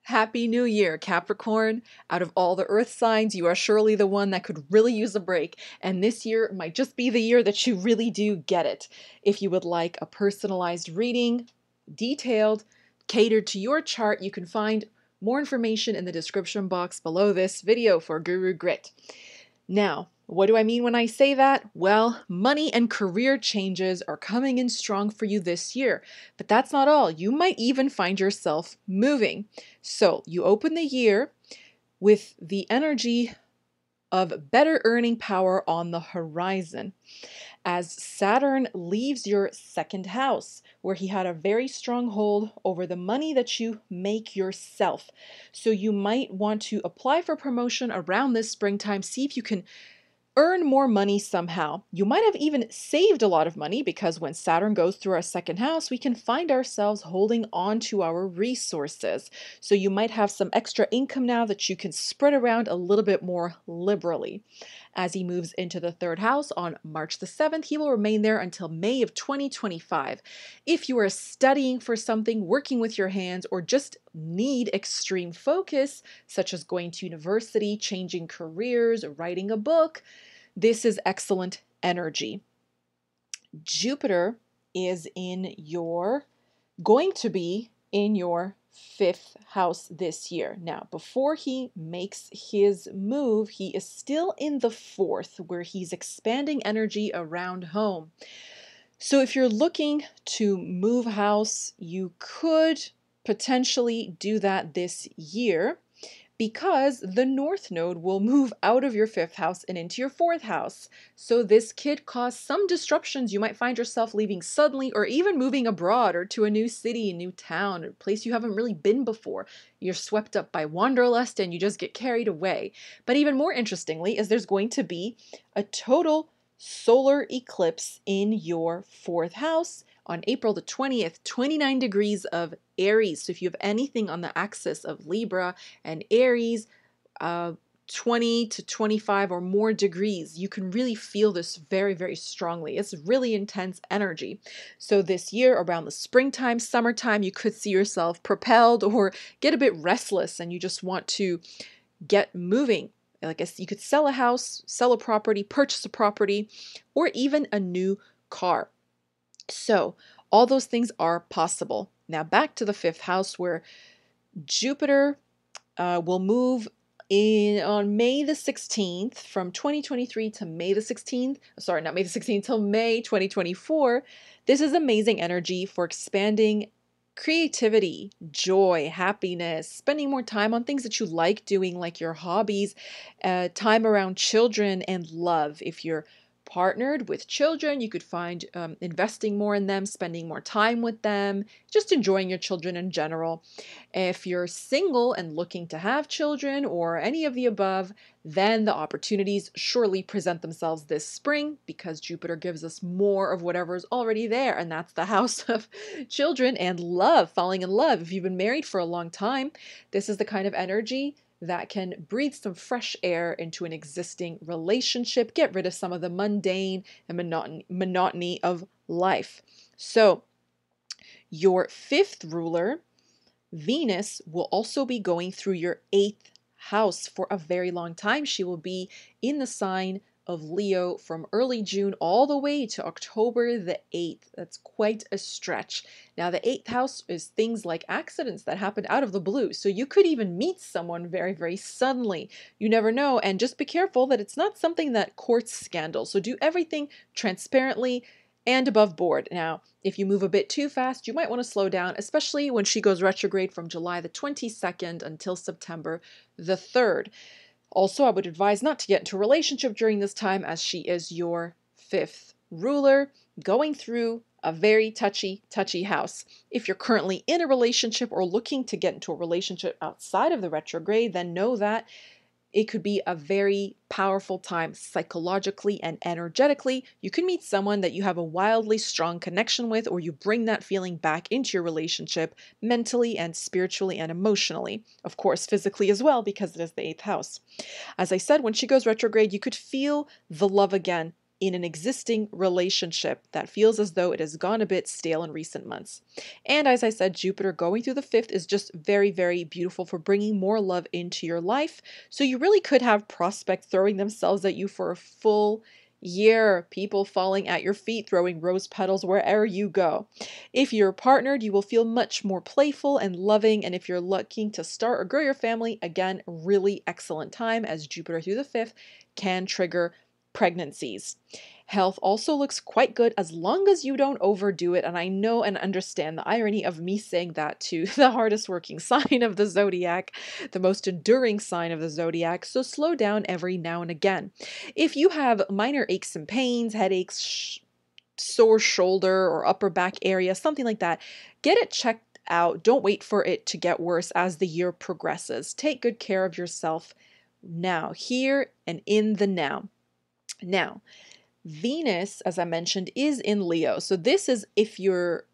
Happy New Year, Capricorn. Out of all the earth signs, you are surely the one that could really use a break, and this year might just be the year that you really do get it. If you would like a personalized reading, detailed, catered to your chart, you can find more information in the description box below this video for Guru Grit. Now, what do I mean when I say that? Well, money and career changes are coming in strong for you this year, but that's not all. You might even find yourself moving. So you open the year with the energy of better earning power on the horizon as Saturn leaves your second house, where he had a very strong hold over the money that you make yourself. So you might want to apply for promotion around this springtime, see if you can earn more money somehow. You might have even saved a lot of money because when Saturn goes through our second house, we can find ourselves holding on to our resources. So you might have some extra income now that you can spread around a little bit more liberally. As he moves into the third house on March the 7th, he will remain there until May of 2025. If you are studying for something, working with your hands, or just need extreme focus, such as going to university, changing careers, writing a book, this is excellent energy. Jupiter is going to be in your fifth house this year. Now, before he makes his move, he is still in the fourth, where he's expanding energy around home. So if you're looking to move house, you could potentially do that this year, because the North Node will move out of your fifth house and into your fourth house. So this could cause some disruptions. You might find yourself leaving suddenly, or even moving abroad or to a new city, a new town, a place you haven't really been before. You're swept up by wanderlust and you just get carried away. But even more interestingly is there's going to be a total solar eclipse in your fourth house on April the 20th, 29 degrees of Aries. So if you have anything on the axis of Libra and Aries, 20 to 25 or more degrees, you can really feel this very, very strongly. It's really intense energy. So this year, around the springtime, summertime, you could see yourself propelled or get a bit restless and you just want to get moving. Like you could sell a house, sell a property, purchase a property, or even a new car. So all those things are possible. Now back to the fifth house, where Jupiter will move in on May the 16th from 2023 to May the 16th. Sorry, not May the 16th, till May 2024. This is amazing energy for expanding creativity, joy, happiness, spending more time on things that you like doing, like your hobbies, time around children and love. If you're partnered with children, you could find investing more in them, spending more time with them, just enjoying your children in general. If you're single and looking to have children or any of the above, then the opportunities surely present themselves this spring, because Jupiter gives us more of whatever is already there, and that's the house of children and love, falling in love. If you've been married for a long time, this is the kind of energy that can breathe some fresh air into an existing relationship, get rid of some of the mundane and monotony of life. So your fifth ruler, Venus, will also be going through your eighth house for a very long time. She will be in the sign of Leo from early June all the way to October the 8th. That's quite a stretch. Now, the 8th house is things like accidents that happen out of the blue. So you could even meet someone very, very suddenly. You never know. And just be careful that it's not something that courts scandal. So do everything transparently and above board. Now, if you move a bit too fast, you might want to slow down, especially when she goes retrograde from July the 22nd until September the 3rd. Also, I would advise not to get into a relationship during this time, as she is your fifth ruler, going through a very touchy house. If you're currently in a relationship or looking to get into a relationship outside of the retrograde, then know that it could be a very powerful time psychologically and energetically. You can meet someone that you have a wildly strong connection with, or you bring that feeling back into your relationship mentally and spiritually and emotionally. Of course, physically as well, because it is the eighth house. As I said, when she goes retrograde, you could feel the love again in an existing relationship that feels as though it has gone a bit stale in recent months. And as I said, Jupiter going through the fifth is just very, very beautiful for bringing more love into your life. So you really could have prospects throwing themselves at you for a full year, people falling at your feet, throwing rose petals wherever you go. If you're partnered, you will feel much more playful and loving. And if you're looking to start or grow your family, again, really excellent time, as Jupiter through the fifth can trigger pregnancies. Health also looks quite good as long as you don't overdo it. And I know and understand the irony of me saying that to the hardest working sign of the zodiac, the most enduring sign of the zodiac. So slow down every now and again. If you have minor aches and pains, headaches, sore shoulder or upper back area, something like that, get it checked out. Don't wait for it to get worse as the year progresses. Take good care of yourself now, here and in the now. Now, Venus, as I mentioned, is in Leo. So this is if you're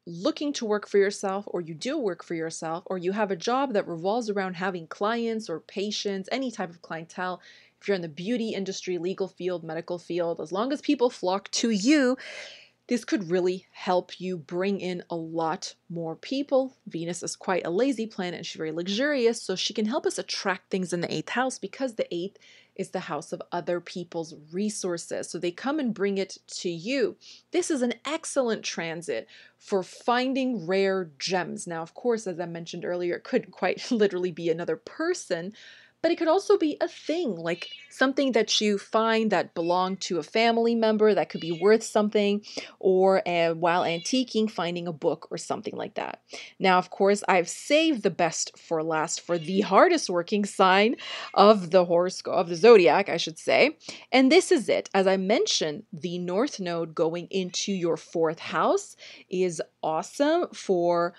looking to work for yourself, or you do work for yourself, or you have a job that revolves around having clients or patients, any type of clientele. If you're in the beauty industry, legal field, medical field, as long as people flock to you, this could really help you bring in a lot more people. Venus is quite a lazy planet and she's very luxurious, so she can help us attract things in the 8th house because the 8th is the house of other people's resources. So they come and bring it to you. This is an excellent transit for finding rare gems. Now, of course, as I mentioned earlier, it could quite literally be another person, but it could also be a thing, like something that you find that belonged to a family member that could be worth something, or while antiquing, finding a book or something like that. Now, of course, I've saved the best for last for the hardest working sign of the horoscope, of the zodiac, I should say. And this is it. As I mentioned, the North Node going into your 4th house is awesome for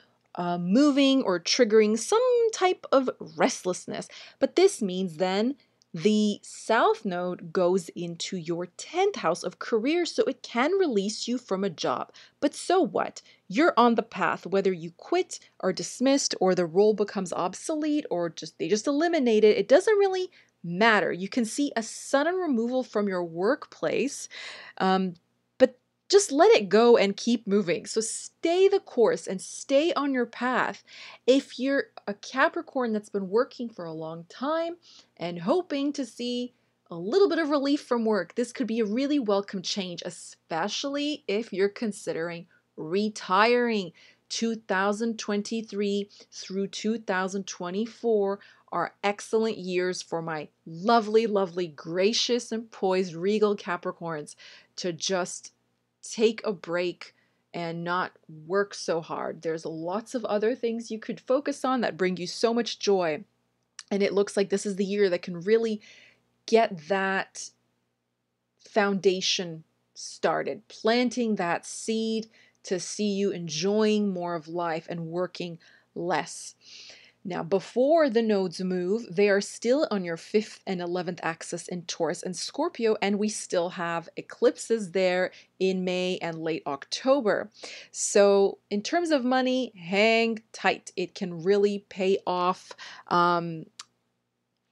moving or triggering some type of restlessness. But this means then the South Node goes into your 10th house of career, so it can release you from a job. But so what? You're on the path, whether you quit or dismissed or the role becomes obsolete or they just eliminate it. It doesn't really matter. You can see a sudden removal from your workplace, but just let it go and keep moving. So stay the course and stay on your path. If you're a Capricorn that's been working for a long time and hoping to see a little bit of relief from work, this could be a really welcome change, especially if you're considering retiring. 2023 through 2024 are excellent years for my lovely, lovely, gracious and poised regal Capricorns to just take a break and not work so hard. There's lots of other things you could focus on that bring you so much joy. And it looks like this is the year that can really get that foundation started, planting that seed to see you enjoying more of life and working less. Now, before the nodes move, they are still on your 5th and 11th axis in Taurus and Scorpio, and we still have eclipses there in May and late October. So in terms of money, hang tight. It can really pay off.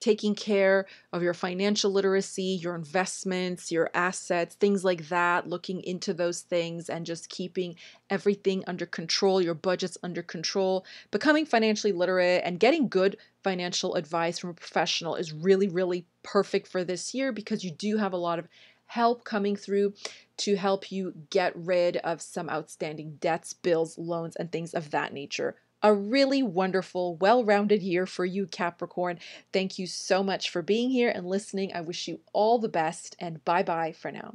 Taking care of your financial literacy, your investments, your assets, things like that, looking into those things and just keeping everything under control, your budgets under control, becoming financially literate and getting good financial advice from a professional is really, really perfect for this year because you do have a lot of help coming through to help you get rid of some outstanding debts, bills, loans, and things of that nature. A really wonderful, well-rounded year for you, Capricorn. Thank you so much for being here and listening. I wish you all the best, and bye-bye for now.